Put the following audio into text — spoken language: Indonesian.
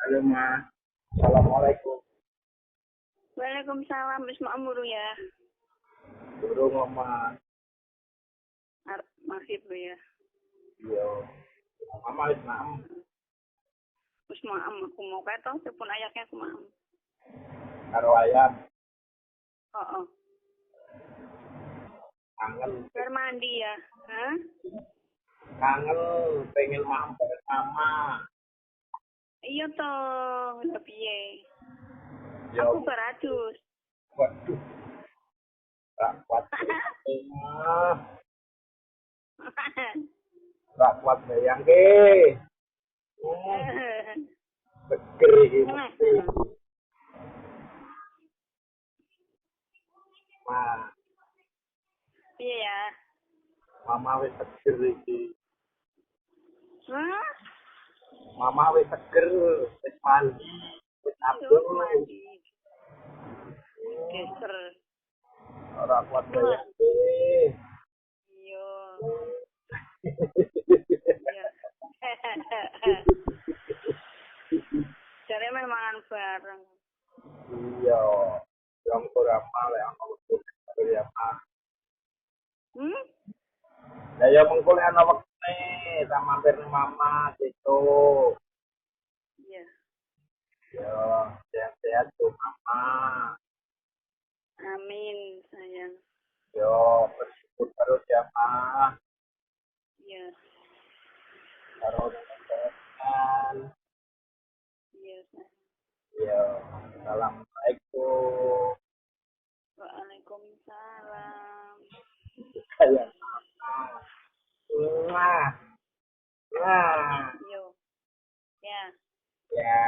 Halo Mas, Assalamualaikum. Waalaikumsalam, wis makmur ya. Durung Mas. Masih bro ya. Iya. Mama wis maem. Wis maem aku mau ketok telepon ayahnya aku maem. Karo ayam. Oh. Kangen, Biar mandi ya. Hah? kangen pengen maem bareng mama. Iya toh, ya piye. Yo, Aku beradus. waduh. Tak kuat. Ah, tak kuat bayangke. Seger iki mesti. Mas, Piye ya? mama wis seger iki. Hah? Mama wis seger, wis mandi, wis Yo abdul. mandi. Geser. Ora kuat bayangke. Iya. Iya. Jare mangan bareng. Iya, yang kurang ya untuk ya Mas. Hmm? Ya mengko ana wektune tak mampir nang mama gitu. Iya. Ya, sehat-sehat tuh mama. Amin, sayang. Yo, bersyukur terus ya Mas. Iya. Karo kesehatan. Iya, sayang. Yo, assalamualaikum. Waalaikumsalam. Sayang mama. Wah. Wah. Yo. Ya. Ya.